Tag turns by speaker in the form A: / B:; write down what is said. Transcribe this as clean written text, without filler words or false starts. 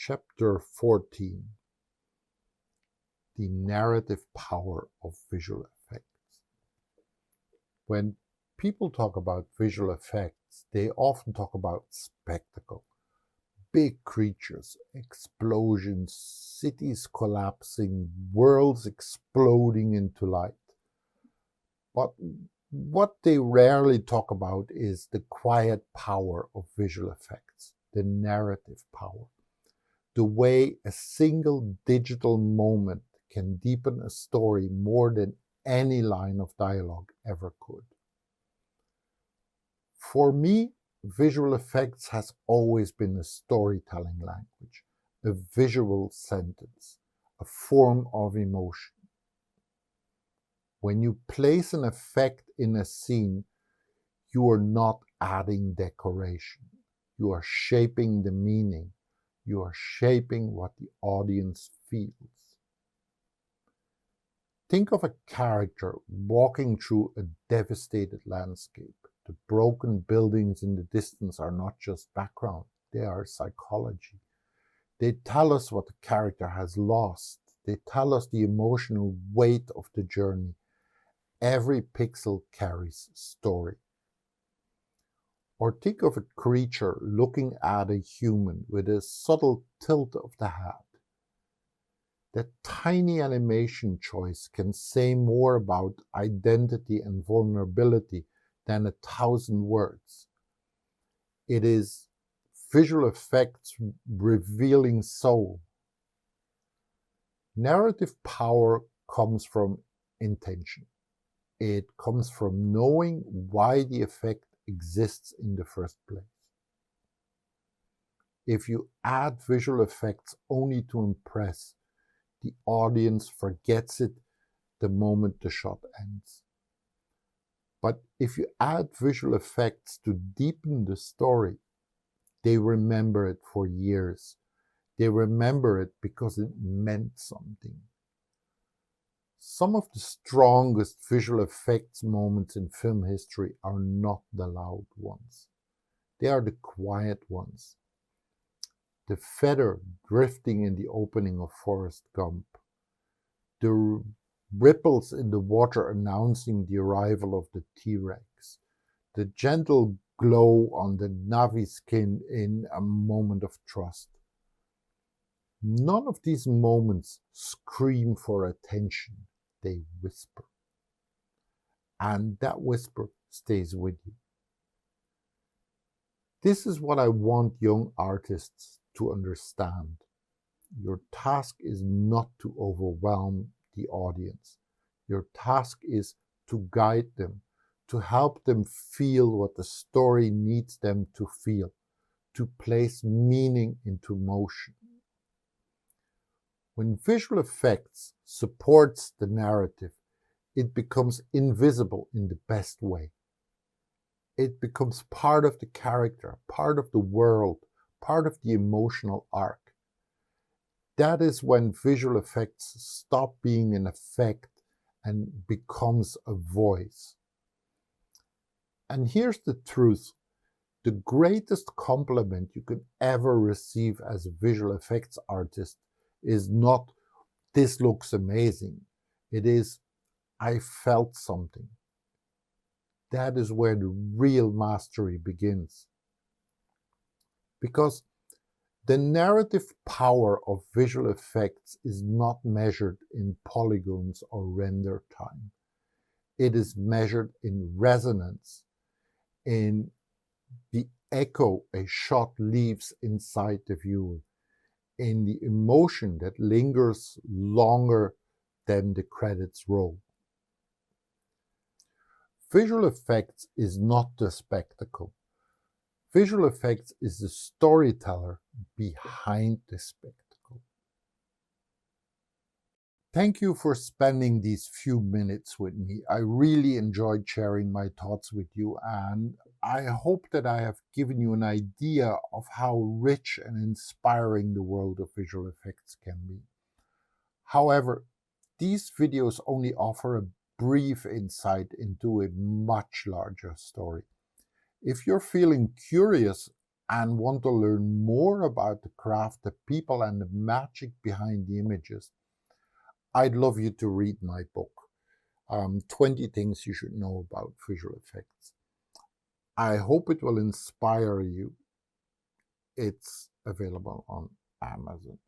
A: Chapter 14, The Narrative Power of Visual Effects. When people talk about visual effects, they often talk about spectacle. Big creatures, explosions, cities collapsing, worlds exploding into light. But what they rarely talk about is the quiet power of visual effects, the narrative power. The way a single digital moment can deepen a story more than any line of dialogue ever could. For me, visual effects has always been a storytelling language, a visual sentence, a form of emotion. When you place an effect in a scene, you are not adding decoration. You are shaping the meaning. You are shaping what the audience feels. Think of a character walking through a devastated landscape. The broken buildings in the distance are not just background, they are psychology. They tell us what the character has lost. They tell us the emotional weight of the journey. Every pixel carries story. Or think of a creature looking at a human with a subtle tilt of the head. That tiny animation choice can say more about identity and vulnerability than 1,000 words. It is visual effects revealing soul. Narrative power comes from intention. It comes from knowing why the effect exists in the first place. If you add visual effects only to impress, the audience forgets it the moment the shot ends. But if you add visual effects to deepen the story, they remember it for years. They remember it because it meant something. Some of the strongest visual effects moments in film history are not the loud ones. They are the quiet ones. The feather drifting in the opening of Forrest Gump. The ripples in the water announcing the arrival of the T-Rex. The gentle glow on the Navi's skin in A Moment of Trust. None of these moments scream for attention. They whisper. And that whisper stays with you. This is what I want young artists to understand. Your task is not to overwhelm the audience. Your task is to guide them, to help them feel what the story needs them to feel, to place meaning into motion. When visual effects supports the narrative, it becomes invisible in the best way. It becomes part of the character, part of the world, part of the emotional arc. That is when visual effects stop being an effect and becomes a voice. And here's the truth. The greatest compliment you can ever receive as a visual effects artist is not, "This looks amazing." It is, "I felt something." That is where the real mastery begins. Because the narrative power of visual effects is not measured in polygons or render time. It is measured in resonance, in the echo a shot leaves inside the viewer, in the emotion that lingers longer than the credits roll. Visual effects is not the spectacle. Visual effects is the storyteller behind the spectacle. Thank you for spending these few minutes with me. I really enjoyed sharing my thoughts with you, and I hope that I have given you an idea of how rich and inspiring the world of visual effects can be. However, these videos only offer a brief insight into a much larger story. If you're feeling curious and want to learn more about the craft, the people, and the magic behind the images, I'd love you to read my book, 20 Things You Should Know About Visual Effects. I hope it will inspire you. It's available on Amazon.